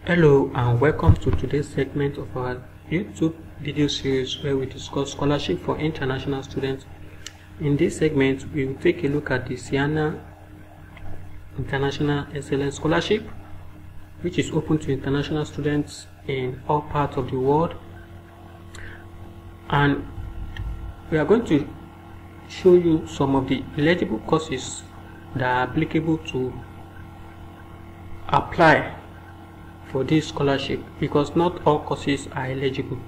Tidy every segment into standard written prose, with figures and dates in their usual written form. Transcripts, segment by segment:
Hello and welcome to today's segment of our YouTube video series where we discuss scholarship for international students. In this segment, we will take a look at the Siena International Excellence Scholarship, which is open to international students in all parts of the world. And we are going to show you some of the eligible courses that are applicable to apply for this scholarship, because not all courses are eligible.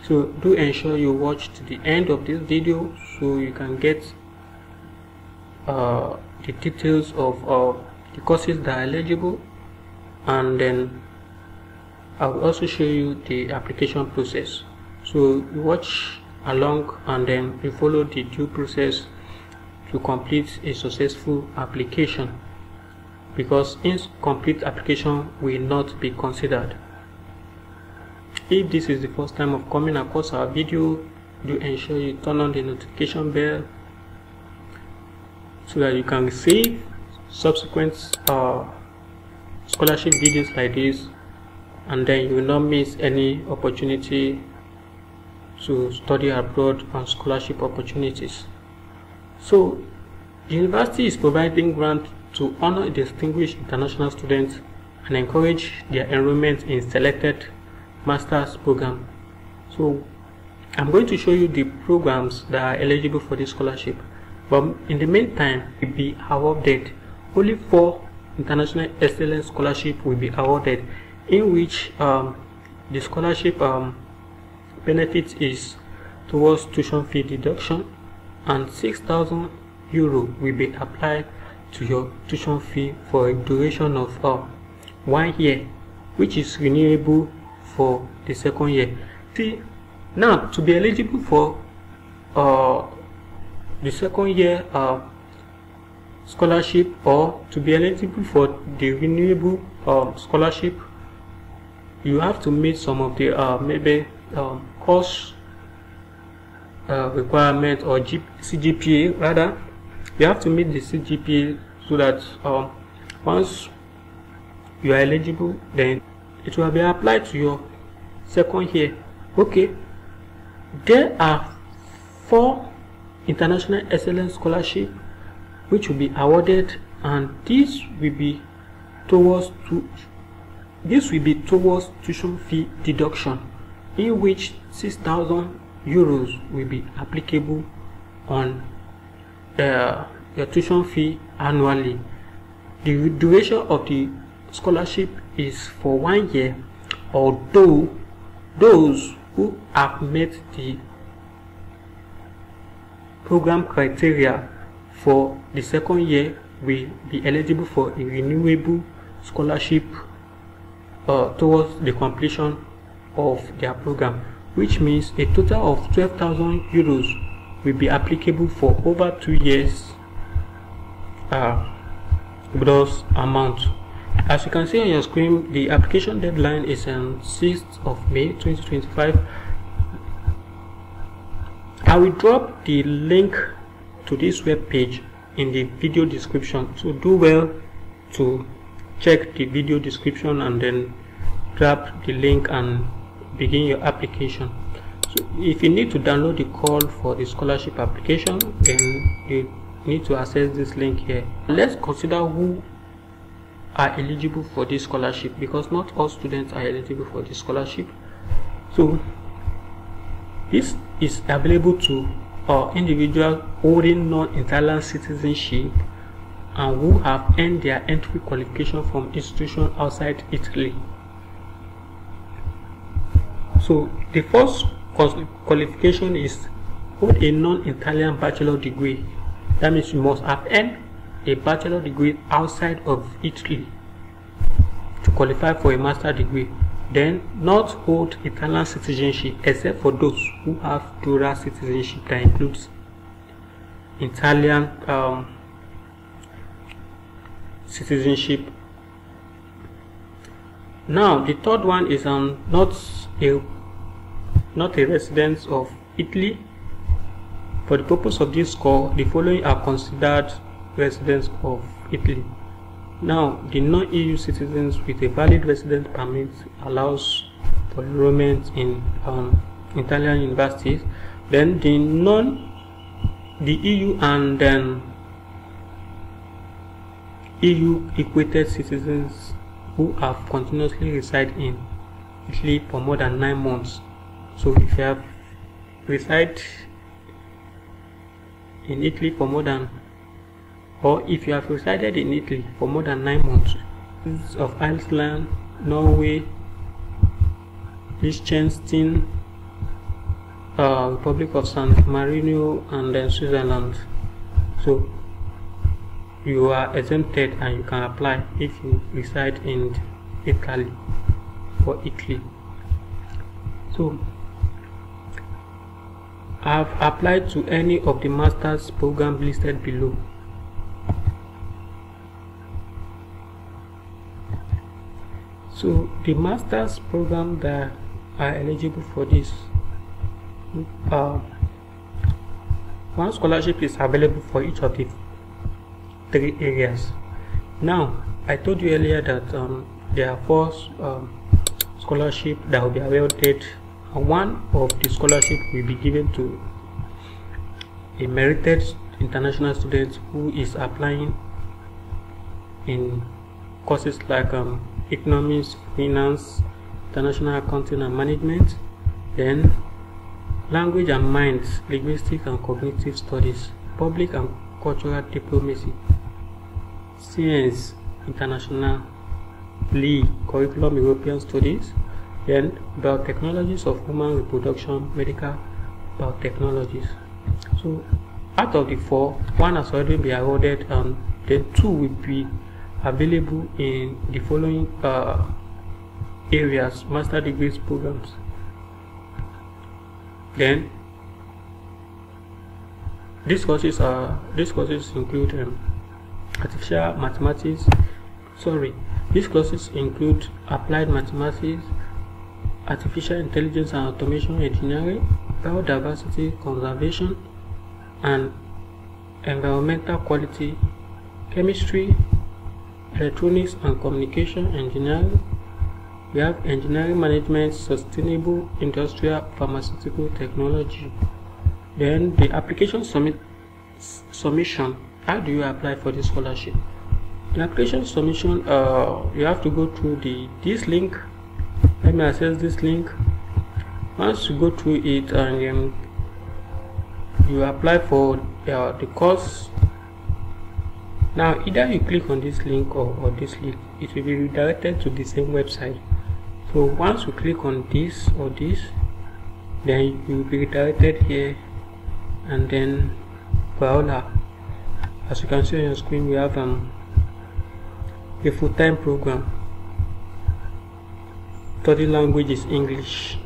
So do ensure you watch to the end of this video so you can get the details of the courses that are eligible, and then I will also show you the application process. So you watch along and then you follow the due process to complete a successful application, because incomplete application will not be considered. If this is the first time of coming across our video, do ensure you turn on the notification bell so that you can receive subsequent scholarship videos like this, and then you will not miss any opportunity to study abroad and scholarship opportunities. So the university is providing grants to honor distinguished international students and encourage their enrollment in selected master's program. So I'm going to show you the programs that are eligible for this scholarship, but in the meantime will be awarded. Only 4 international excellence scholarship will be awarded, in which the scholarship benefit is towards tuition fee deduction, and 6,000 euro will be applied to your tuition fee for a duration of 1 year, which is renewable for the second year. See, now to be eligible for the second year scholarship, or to be eligible for the renewable scholarship, you have to meet some of the course requirement, or CGPA rather. You have to meet the CGPA so that once you are eligible, then it will be applied to your second year. Okay, there are 4 international excellence scholarship which will be awarded, and this will be towards tuition fee deduction, in which 6,000 euros will be applicable on your tuition fee annually. The duration of the scholarship is for 1 year, although those who have met the program criteria for the second year will be eligible for a renewable scholarship towards the completion of their program, which means a total of 12,000 euros will be applicable for over 2 years gross amount. As you can see on your screen, the application deadline is on 6th of May 2025. I will drop the link to this web page in the video description, so do well to check the video description and then grab the link and begin your application. So if you need to download the call for the scholarship application, then you need to access this link here. Let's consider who are eligible for this scholarship, because not all students are eligible for this scholarship. So this is available to individuals holding non-Italian citizenship and who have earned their entry qualification from institutions outside Italy. So the first qualification is hold a non-Italian bachelor degree. That means you must have earned a bachelor degree outside of Italy to qualify for a master degree. Then not hold Italian citizenship, except for those who have dual citizenship, that includes Italian citizenship. Now the third one is not a resident of Italy. For the purpose of this score, the following are considered residents of Italy. Now, the non-EU citizens with a valid residence permit allows for enrollment in Italian universities. Then the EU and then EU equated citizens who have continuously reside in Italy for more than 9 months. So if you have reside in Italy for more than, or if you have resided in Italy for more than 9 months, of Iceland, Norway, Liechtenstein, Republic of San Marino, and then Switzerland. So you are exempted and you can apply if you reside in Italy or Italy. So I have applied to any of the master's program listed below. So the master's program that are eligible for this, one scholarship is available for each of the 3 areas. Now, I told you earlier that there are 4 scholarships that will be awarded, and one of the scholarships will be given to a merited international student who is applying in courses like economics, finance, international accounting and management, then language and minds, linguistics and cognitive studies, public and cultural diplomacy, science, international, curriculum European studies, then biotechnologies of human reproduction, medical biotechnologies. So out of the 4, 1 has already been awarded, and then 2 will be available in the following areas, master degrees programs. Then these courses include artificial mathematics. These courses include applied mathematics, artificial intelligence and automation engineering, biodiversity conservation and environmental quality, chemistry, electronics and communication engineering. We have engineering management, sustainable industrial pharmaceutical technology. Then the application submission. How do you apply for this scholarship? The application submission, you have to go through this link. Let me access this link. Once you go through it and you apply for the course. Now either you click on this link or this link, it will be redirected to the same website. So once you click on this or this, then you will be redirected here, and then voila, as you can see on your screen, we have a full-time program. Study language is English.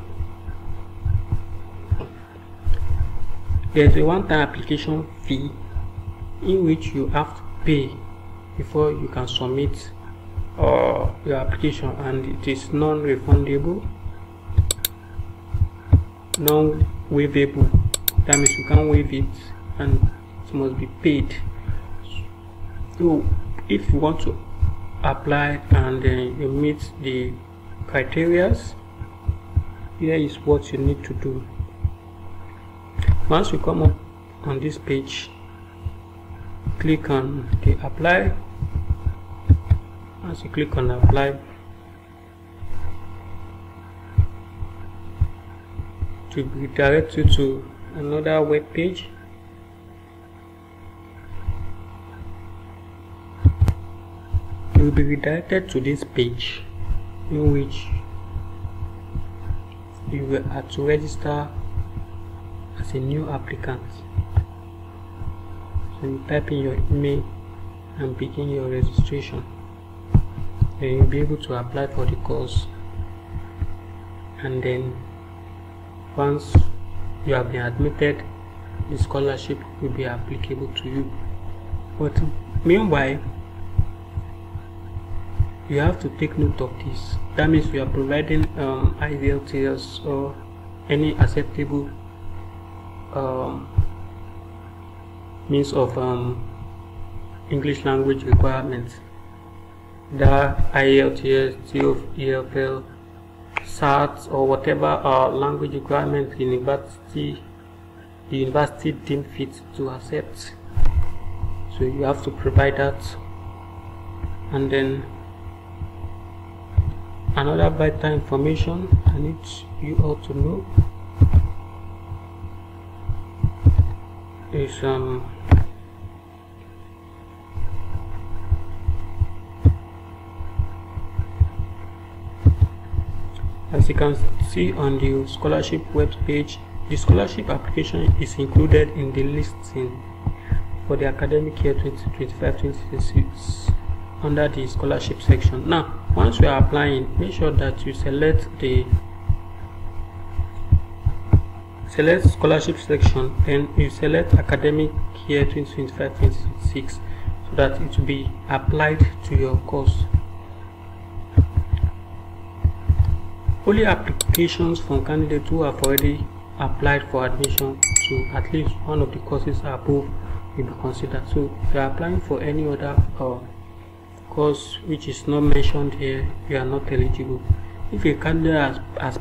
There is a one-time application fee in which you have to pay before you can submit your application, and it is non-refundable, non-waivable. That means you can't waive it and it must be paid. So if you want to apply and you meet the criteria, here is what you need to do. Once you come up on this page, click on the apply. Once you click on apply, to redirect you to another web page. You will be redirected to this page in which you will have to register as a new applicant. So you type in your email and begin your registration. Then you'll be able to apply for the course, and then once you have been admitted, the scholarship will be applicable to you. But meanwhile, you have to take note of this. That means you are providing IELTS or any acceptable means of English language requirements. the IELTS, TOEFL, SAT, or whatever language requirement the university deemed fit to accept. So you have to provide that. And then another vital information I need you all to know is as you can see on the scholarship web page, the scholarship application is included in the listing for the academic year 2025-2026 under the scholarship section. Now, once you are applying, make sure that you select scholarship section, then you select academic year 2025-2026 so that it will be applied to your course. Only applications from candidates who have already applied for admission to at least one of the courses above will be considered. So if you are applying for any other course which is not mentioned here, you are not eligible. If a candidate has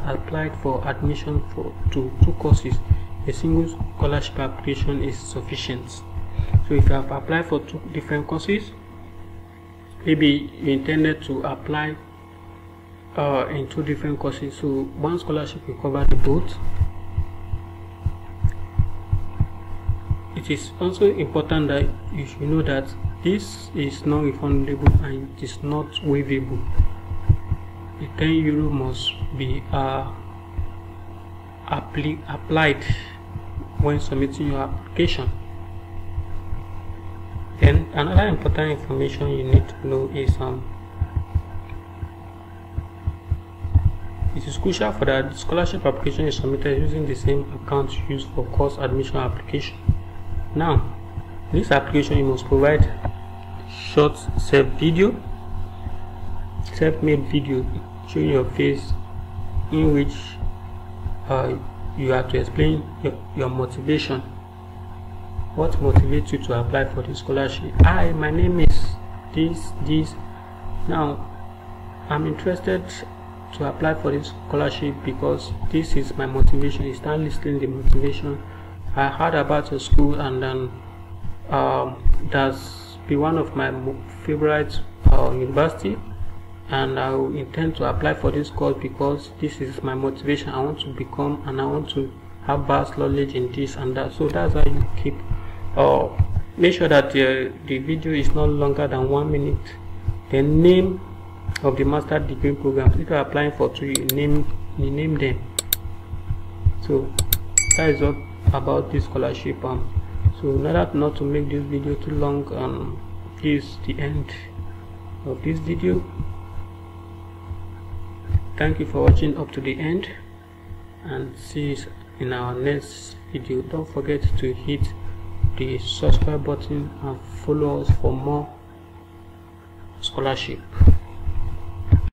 applied for admission to 2 courses, a single scholarship application is sufficient. So if you have applied for 2 different courses, maybe you intended to apply in 2 different courses, so one scholarship will cover the both. It is also important that you should know that this is non-refundable and it is not waivable. The €10 must be applied when submitting your application. Then another important information you need to know is it is crucial for that the scholarship application is submitted using the same account used for course admission application. Now, in this application you must provide short self-made video showing your face, in which you have to explain your motivation. What motivates you to apply for the scholarship? My name is this. Now, I'm interested to apply for this scholarship because this is my motivation. You start listing the motivation. I heard about your school, and then that's be one of my favorite university, and I will intend to apply for this course because this is my motivation. I want to become, and I want to have vast knowledge in this and that. So that's how you keep make sure that the video is not longer than 1 minute. The name of the master degree program, if you are applying for 2, you name them. So that is all about this scholarship. So in order not to make this video too long, this is the end of this video. Thank you for watching up to the end, and see you in our next video. Don't forget to hit the subscribe button and follow us for more scholarship.